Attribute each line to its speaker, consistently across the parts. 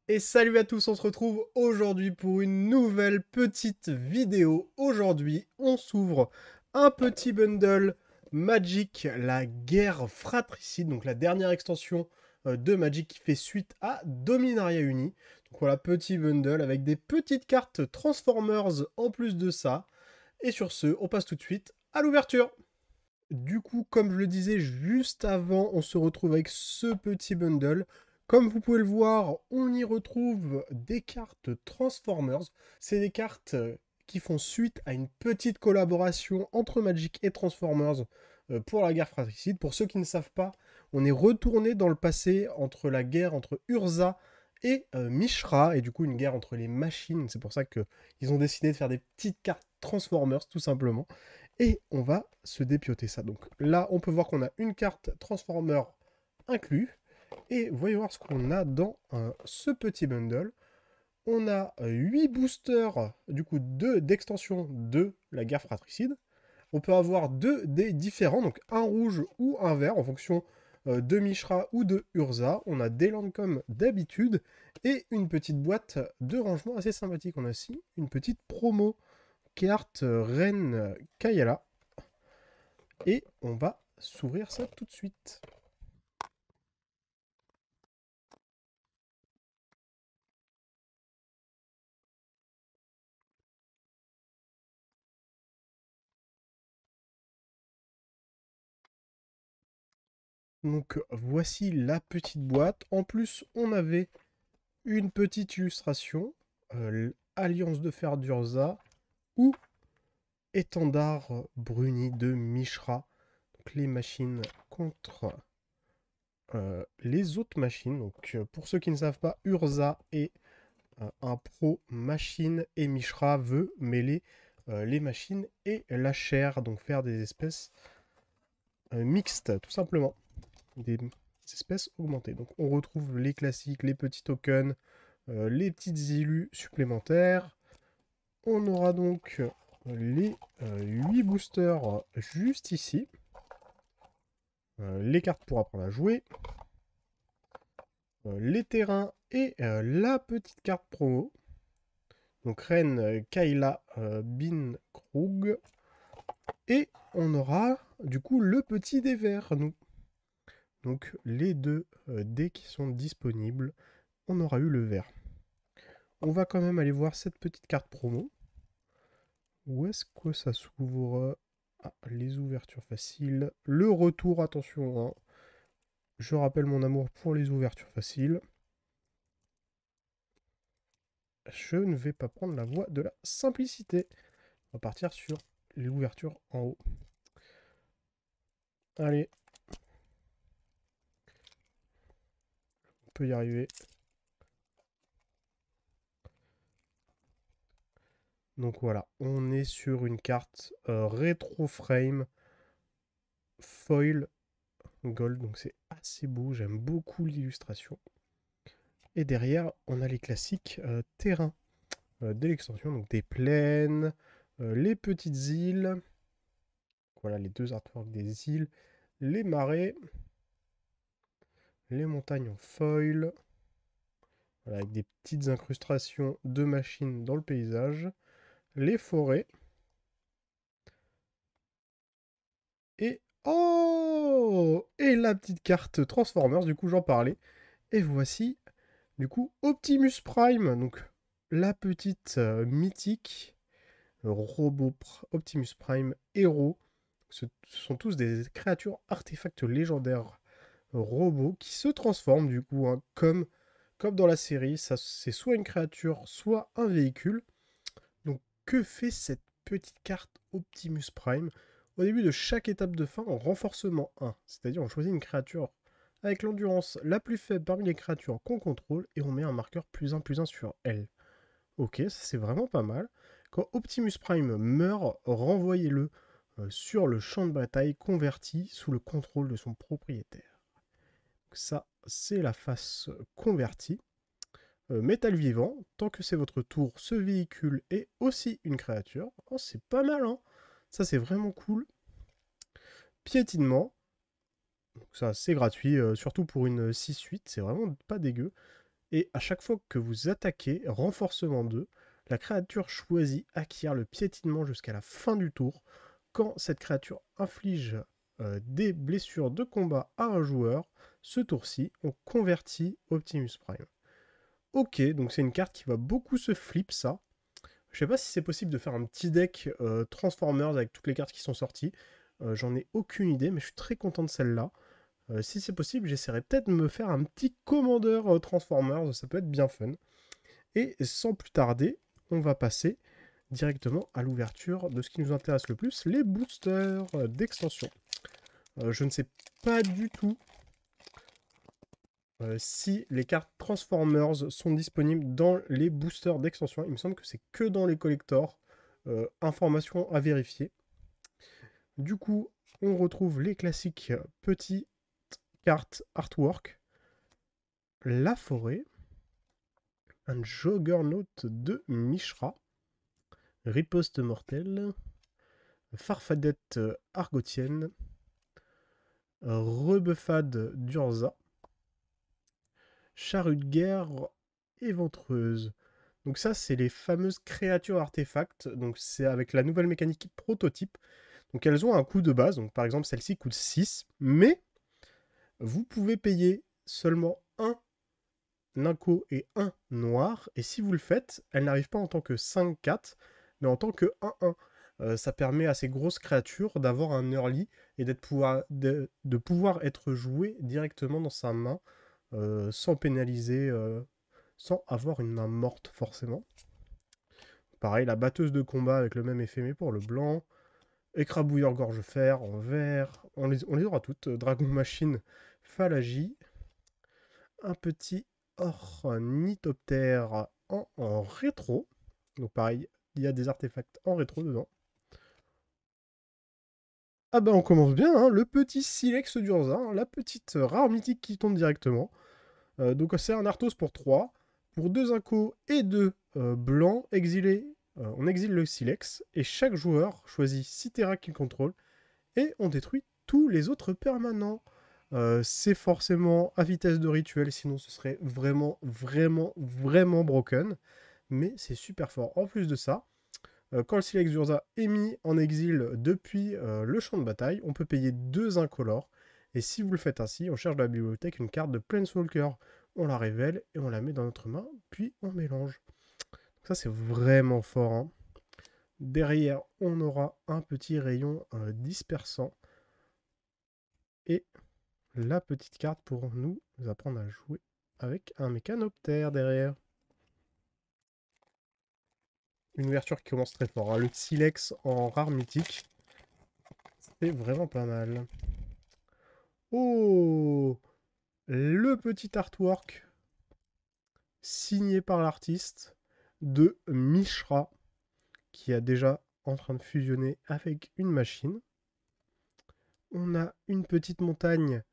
Speaker 1: Et salut à tous, on se retrouve aujourd'hui pour une nouvelle petite vidéo. Aujourd'hui, on s'ouvre un petit bundle Magic, la guerre fratricide, donc la dernière extension de Magic qui fait suite à Dominaria Uni. Donc voilà, petit bundle avec des petites cartes Transformers en plus de ça. Et sur ce, on passe tout de suite à l'ouverture. Du coup, comme je le disais juste avant, on se retrouve avec ce petit bundle. Comme vous pouvez le voir, on y retrouve des cartes Transformers. C'est des cartes qui font suite à une petite collaboration entre Magic et Transformers pour la guerre fratricide. Pour ceux qui ne savent pas, on est retourné dans le passé entre la guerre entre Urza et Mishra, et du coup une guerre entre les machines. C'est pour ça qu'ils ont décidé de faire des petites cartes Transformers, tout simplement. Et on va se dépioter ça. Donc là, on peut voir qu'on a une carte Transformer inclus. Et voyons voir ce qu'on a dans ce petit bundle. On a 8 boosters, du coup 2 d'extension de la guerre fratricide. On peut avoir 2 dés différents, donc un rouge ou un vert en fonction de Mishra ou de Urza. On a des landes comme d'habitude et une petite boîte de rangement assez sympathique. On a aussi une petite promo carte Reine Kayala. Et on va s'ouvrir ça tout de suite. Donc voici la petite boîte. En plus, on avait une petite illustration. Alliance de fer d'Urza ou étendard bruni de Mishra. Donc les machines contre les autres machines. Donc pour ceux qui ne savent pas, Urza est un pro machine et Mishra veut mêler les machines et la chair. Donc faire des espèces mixtes tout simplement. Des espèces augmentées. Donc on retrouve les classiques, les petits tokens, les petites illus supplémentaires. On aura donc les 8 boosters juste ici. Les cartes pour apprendre à jouer. Les terrains et la petite carte promo. Donc Reine Kayla Bin Krug. Et on aura du coup le petit dé vert, nous. Donc les deux dés qui sont disponibles. On aura eu le vert. On va quand même aller voir cette petite carte promo. Où est-ce que ça s'ouvre? Ah, les ouvertures faciles. Le retour, attention. Hein. Je rappelle mon amour pour les ouvertures faciles. Je ne vais pas prendre la voie de la simplicité. On va partir sur l'ouverture en haut. Allez. On peut y arriver. Donc voilà, on est sur une carte rétro frame foil gold. Donc c'est assez beau, j'aime beaucoup l'illustration. Et derrière, on a les classiques terrains de l'extension, donc des plaines, les petites îles. Voilà les deux artworks des îles, les marais, les montagnes en foil. Voilà, avec des petites incrustations de machines dans le paysage, les forêts. Et oh! Et la petite carte Transformers, du coup j'en parlais. Et voici, du coup, Optimus Prime. Donc la petite mythique robot Optimus Prime héros. Ce sont tous des créatures artefacts légendaires robots qui se transforment du coup, hein, comme dans la série. Ça, c'est soit une créature, soit un véhicule. Donc que fait cette petite carte Optimus Prime? Au début de chaque étape de fin, en renforcement 1, c'est-à-dire on choisit une créature avec l'endurance la plus faible parmi les créatures qu'on contrôle et on met un marqueur +1/+1 sur elle. Ok, ça c'est vraiment pas mal. Quand Optimus Prime meurt, renvoyez-le sur le champ de bataille converti sous le contrôle de son propriétaire. Donc ça, c'est la face convertie. Métal vivant, tant que c'est votre tour, ce véhicule est aussi une créature. Oh, c'est pas mal, hein. Ça, c'est vraiment cool. Piétinement. Donc ça, c'est gratuit, surtout pour une 6-8, c'est vraiment pas dégueu. Et à chaque fois que vous attaquez, renforcement 2, la créature choisie acquiert le piétinement jusqu'à la fin du tour. Quand cette créature inflige des blessures de combat à un joueur, ce tour-ci, on convertit Optimus Prime. Ok, donc c'est une carte qui va beaucoup se flip, ça. Je sais pas si c'est possible de faire un petit deck Transformers avec toutes les cartes qui sont sorties. J'en ai aucune idée, mais je suis très content de celle-là. Si c'est possible, j'essaierai peut-être de me faire un petit commandeur Transformers, ça peut être bien fun. Et sans plus tarder, on va passer directement à l'ouverture de ce qui nous intéresse le plus, les boosters d'extension. Je ne sais pas du tout si les cartes Transformers sont disponibles dans les boosters d'extension. Il me semble que c'est que dans les collectors. Information à vérifier. Du coup, on retrouve les classiques petites cartes artwork. La forêt. Un Juggernaut de Mishra. Riposte mortelle. Farfadette argotienne. Rebuffade d'Urza. Charrue de guerre éventreuse. Donc ça, c'est les fameuses créatures artefacts. Donc c'est avec la nouvelle mécanique prototype. Donc elles ont un coût de base. Donc par exemple, celle-ci coûte 6. Mais vous pouvez payer seulement un Ninco et un noir. Et si vous le faites, elle n'arrive pas en tant que 5-4, mais en tant que 1-1. Ça permet à ces grosses créatures d'avoir un early et de pouvoir être joué directement dans sa main sans pénaliser, sans avoir une main morte forcément. Pareil, la batteuse de combat avec le même effet mais pour le blanc. Écrabouilleur gorge-fer en vert. On les aura toutes. Dragon Machine, Phalangie. Un petit ornithoptère en rétro. Donc pareil, il y a des artefacts en rétro dedans. Ah bah on commence bien, hein, le petit Silex d'Urza, hein, la petite rare mythique qui tombe directement. Donc c'est un Arthos pour 3. Pour 2 incos et 2 blancs, on exile le Silex. Et chaque joueur choisit 6 terrains qu'il contrôle. Et on détruit tous les autres permanents. C'est forcément à vitesse de rituel, sinon ce serait vraiment, vraiment, vraiment broken. Mais c'est super fort. En plus de ça, quand le Silex d'Urza est mis en exil depuis le champ de bataille, on peut payer 2 incolores. Et si vous le faites ainsi, on cherche dans la bibliothèque une carte de Planeswalker. On la révèle et on la met dans notre main, puis on mélange. Donc ça c'est vraiment fort, hein. Derrière, on aura un petit rayon dispersant. Et la petite carte pour nous apprendre à jouer avec un mécanoptère derrière. Une ouverture qui commence très fort, hein. Le Silex en rare mythique, c'est vraiment pas mal. Oh, le petit artwork signé par l'artiste de Mishra, qui est déjà en train de fusionner avec une machine. On a une petite montagne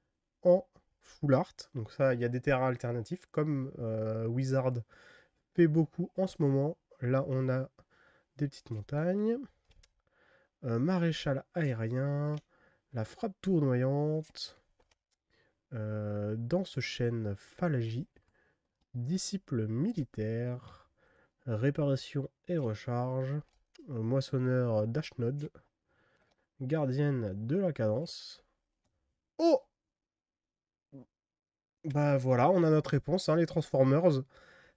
Speaker 1: en full art. Donc ça, il y a des terrains alternatifs, comme Wizard fait beaucoup en ce moment. Là, on a des petites montagnes. Maréchal aérien. La frappe tournoyante. Danse chaîne Phalangie. Disciple militaire. Réparation et recharge. Moissonneur d'Ashnod. Gardienne de la cadence. Oh! Bah voilà, on a notre réponse, hein, les Transformers.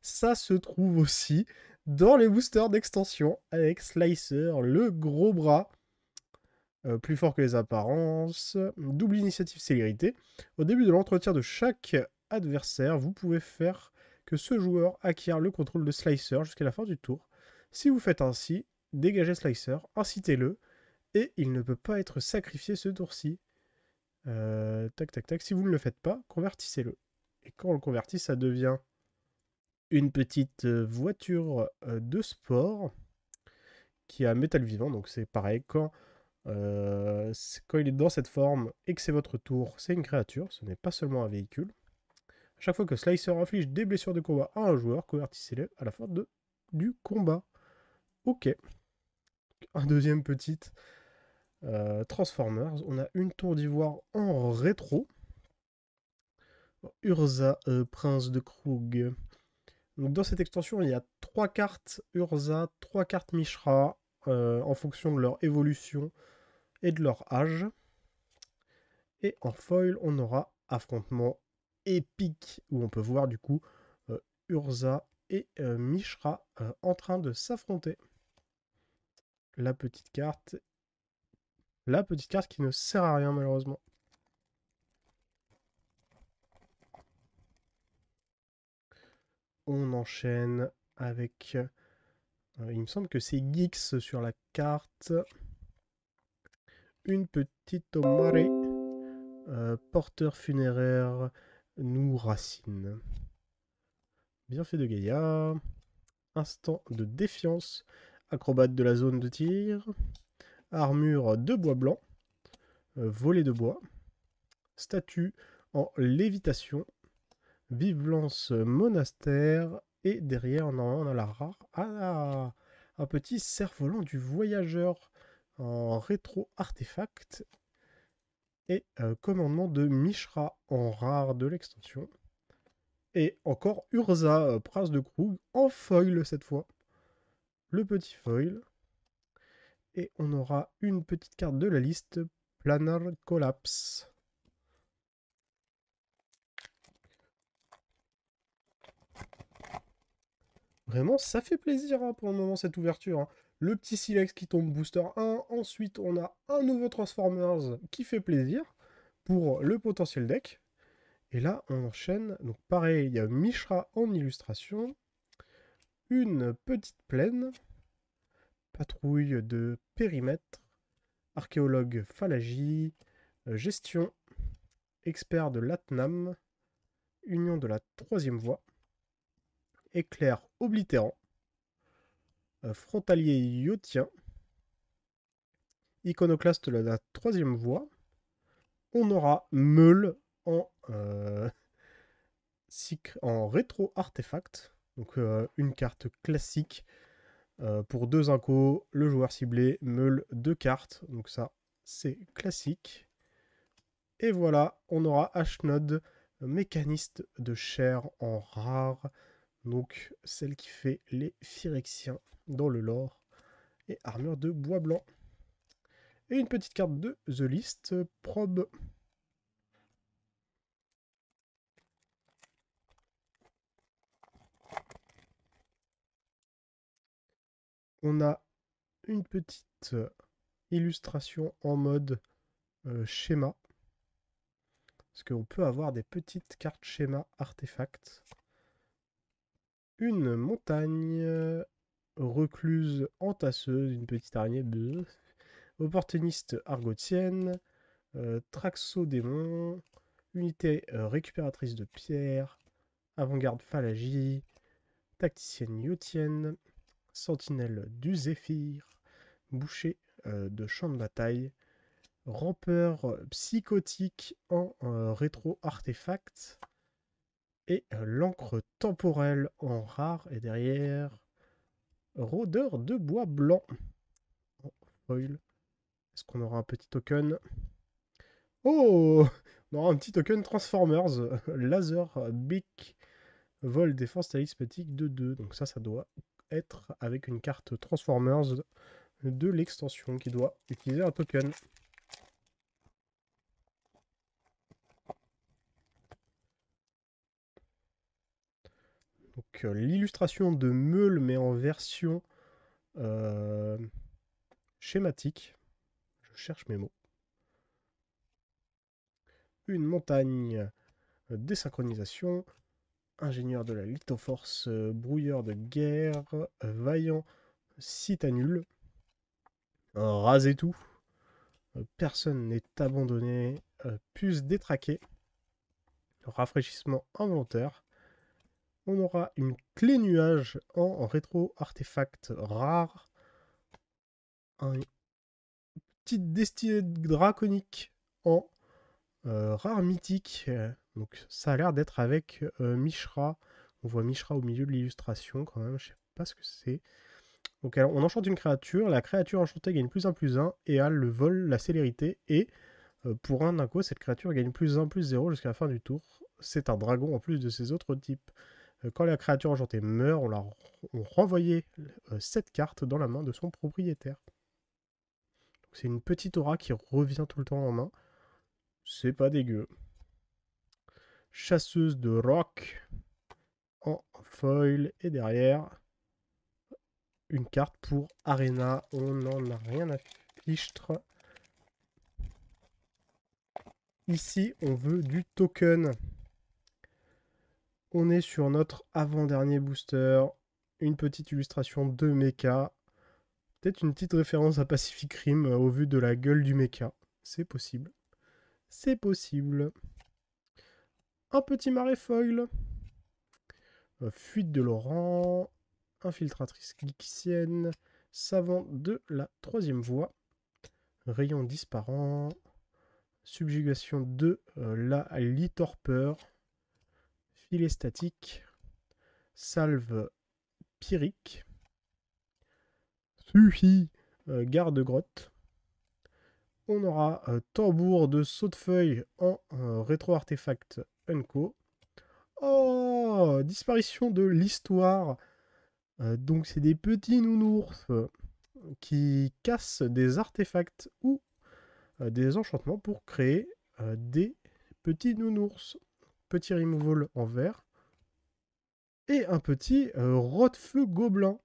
Speaker 1: Ça se trouve aussi dans les boosters d'extension avec Slicer, le gros bras. Plus fort que les apparences. Double initiative célérité. Au début de l'entretien de chaque adversaire, vous pouvez faire que ce joueur acquiert le contrôle de Slicer jusqu'à la fin du tour. Si vous faites ainsi, dégagez Slicer, incitez-le, et il ne peut pas être sacrifié ce tour-ci. Tac, tac, tac. Si vous ne le faites pas, convertissez-le. Et quand on le convertit, ça devient une petite voiture de sport qui a métal vivant. Donc c'est pareil, quand il est dans cette forme et que c'est votre tour, c'est une créature, ce n'est pas seulement un véhicule. À chaque fois que Slicer inflige des blessures de combat à un joueur, convertissez-le à la fin du combat. Ok. Un deuxième petit Transformers. On a une tour d'ivoire en rétro. Urza, prince de Krug. Donc dans cette extension, il y a 3 cartes Urza, 3 cartes Mishra, en fonction de leur évolution et de leur âge. Et en foil, on aura affrontement épique, où on peut voir du coup Urza et Mishra en train de s'affronter. La petite carte qui ne sert à rien malheureusement. On enchaîne avec... il me semble que c'est Geeks sur la carte. Une petite Omare. Porteur funéraire nous racine. Bien fait de Gaïa. Instant de défiance. Acrobate de la zone de tir. Armure de bois blanc. Volet de bois. Statue en lévitation. Vive-lance monastère. Et derrière, normalement, on a la rare. Ah, un petit cerf-volant du voyageur en rétro-artefact. Et commandement de Mishra en rare de l'extension. Et encore Urza, prince de Krug, en foil cette fois. Le petit foil. Et on aura une petite carte de la liste, Planar Collapse. Vraiment, ça fait plaisir hein, pour le moment cette ouverture. Hein. Le petit Silex qui tombe booster 1. Ensuite, on a un nouveau Transformers qui fait plaisir pour le potentiel deck. Et là, on enchaîne. Donc pareil, il y a Mishra en illustration. Une petite plaine. Patrouille de périmètre. Archéologue Phalagie. Gestion. Expert de l'Atnam. Union de la troisième voie. Éclair oblitérant. Frontalier yotien. Iconoclaste de la troisième voie. On aura Meule en rétro-artefact. Donc une carte classique. Pour 2 incos, le joueur ciblé meule 2 cartes. Donc ça, c'est classique. Et voilà, on aura Ashnod, mécaniste de chair en rare. Donc celle qui fait les Phyrexiens dans le lore. Et armure de bois blanc. Et une petite carte de The List, Probe. On a une petite illustration en mode schéma. Parce qu'on peut avoir des petites cartes schéma artefacts. Une montagne recluse entasseuse, une petite araignée bleu. Opportuniste argotienne. Traxodémon. Unité récupératrice de pierre. Avant-garde Phalagie. Tacticienne yotienne. Sentinelle du Zéphyr. Boucher de champ de bataille. Rampeur psychotique en rétro-artefact. Et l'encre temporelle en rare. Et derrière, rôdeur de bois blanc. En foil. Est-ce qu'on aura un petit token? Oh! On aura un petit token Transformers. Laser Beak. Vol défense talismatique de 2. Donc ça doit être avec une carte Transformers de l'extension qui doit utiliser un token. Donc l'illustration de Meule mais en version schématique. Je cherche mes mots. Une montagne désynchronisation. Ingénieur de la lithoforce, brouilleur de guerre, vaillant citanule. Raser tout. Personne n'est abandonné. Puce détraquée. Rafraîchissement involontaire. On aura une clé nuage en rétro-artefact rare. Une petite destinée draconique en rare mythique. Donc ça a l'air d'être avec Mishra. On voit Mishra au milieu de l'illustration quand même. Je sais pas ce que c'est. Donc alors, on enchante une créature. La créature enchantée gagne +1/+1 et a le vol, la célérité. Et pour un inco, cette créature gagne +1/+0 jusqu'à la fin du tour. C'est un dragon en plus de ses autres types. Quand la créature enchantée meurt, on renvoyait cette carte dans la main de son propriétaire. C'est une petite aura qui revient tout le temps en main. C'est pas dégueu. Chasseuse de roc en foil. Et derrière, une carte pour Arena. On n'en a rien à fichtre. Ici, on veut du token. On est sur notre avant-dernier booster. Une petite illustration de mecha. Peut-être une petite référence à Pacific Rim au vu de la gueule du mecha. C'est possible. C'est possible. Un petit marais foil. Fuite de Laurent. Infiltratrice Gixienne. Savant de la 3e voie. Rayon disparant. Subjugation de la Litorpeur. Filet statique. Salve pyrique. Suffit. Garde-grotte. On aura tambour de saut de feuille en rétro-artefact Unco. Oh, disparition de l'histoire. Donc c'est des petits nounours qui cassent des artefacts ou des enchantements pour créer des petits nounours. Petit removal en vert. Et un petit rot-feu gobelin.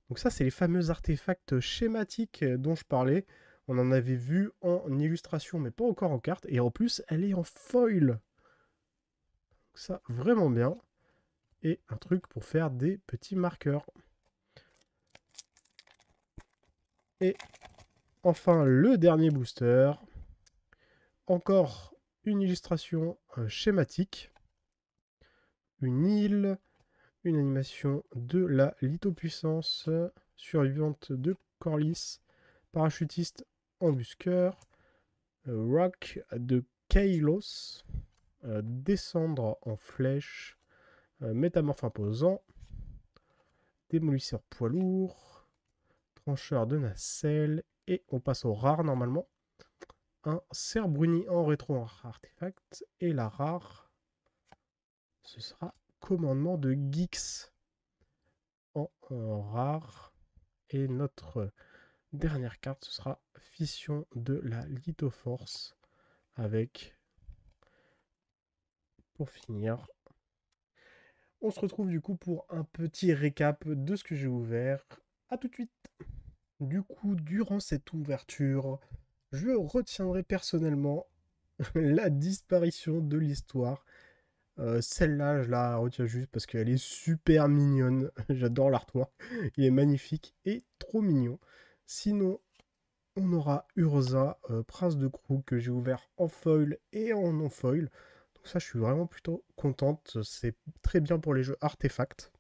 Speaker 1: Donc ça, c'est les fameux artefacts schématiques dont je parlais. On en avait vu en illustration, mais pas encore en carte. Et en plus, elle est en foil. Donc ça, vraiment bien. Et un truc pour faire des petits marqueurs. Et enfin, le dernier booster. Encore une illustration schématique. Une île. Une animation de la lithopuissance. Survivante de Corlys. Parachutiste embusqueur. Rock de Kailos. Descendre en flèche. Métamorphe imposant. Démolisseur poids lourd. Trancheur de nacelle. Et on passe au rare normalement. Un cerf bruni en rétro artefact. Et la rare, ce sera commandement de Gix en rare. Et notre dernière carte, ce sera fission de la lithoforce. Avec, pour finir, on se retrouve du coup pour un petit récap de ce que j'ai ouvert. A tout de suite. Du coup, durant cette ouverture, je retiendrai personnellement la disparition de l'histoire. Celle-là, je la retiens juste parce qu'elle est super mignonne. J'adore l'artwork. Il est magnifique et trop mignon. Sinon, on aura Urza, Prince de Krug, que j'ai ouvert en foil et en non-foil. Donc ça, je suis vraiment plutôt contente. C'est très bien pour les jeux artefacts.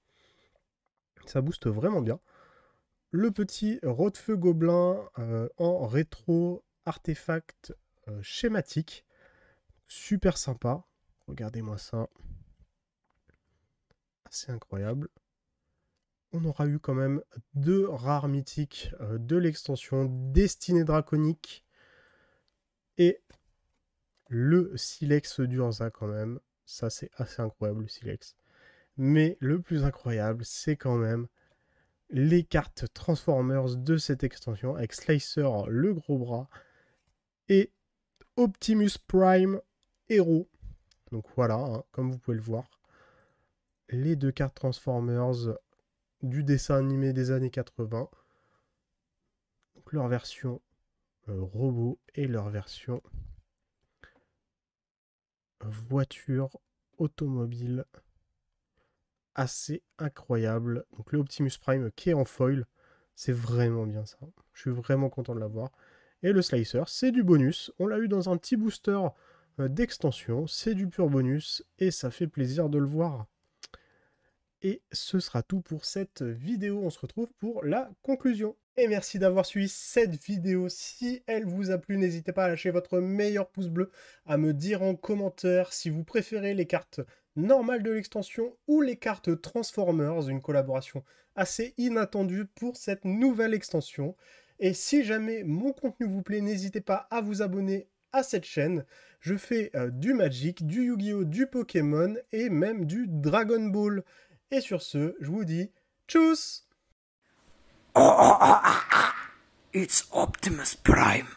Speaker 1: Ça booste vraiment bien. Le petit Rot-Feu Gobelin en rétro artefact schématique. Super sympa. Regardez-moi ça. C'est incroyable. On aura eu quand même 2 rares mythiques de l'extension Destinée Draconique et le Silex d'Urza quand même. Ça, c'est assez incroyable, le Silex. Mais le plus incroyable, c'est quand même les cartes Transformers de cette extension avec Slicer, le gros bras, et Optimus Prime, héros. Donc voilà, hein, comme vous pouvez le voir. Les 2 cartes Transformers du dessin animé des années 80. Donc leur version robot et leur version voiture automobile. Assez incroyable. Donc le Optimus Prime qui est en foil. C'est vraiment bien ça. Je suis vraiment content de l'avoir. Et le Slicer, c'est du bonus. On l'a eu dans un petit booster d'extension. C'est du pur bonus. Et ça fait plaisir de le voir. Et ce sera tout pour cette vidéo. On se retrouve pour la conclusion. Et merci d'avoir suivi cette vidéo. Si elle vous a plu, n'hésitez pas à lâcher votre meilleur pouce bleu, à me dire en commentaire si vous préférez les cartes normales de l'extension ou les cartes Transformers, une collaboration assez inattendue pour cette nouvelle extension. Et si jamais mon contenu vous plaît, n'hésitez pas à vous abonner à cette chaîne. Je fais du Magic, du Yu-Gi-Oh!, du Pokémon et même du Dragon Ball. Et sur ce, je vous dis tchuss.
Speaker 2: It's Optimus Prime.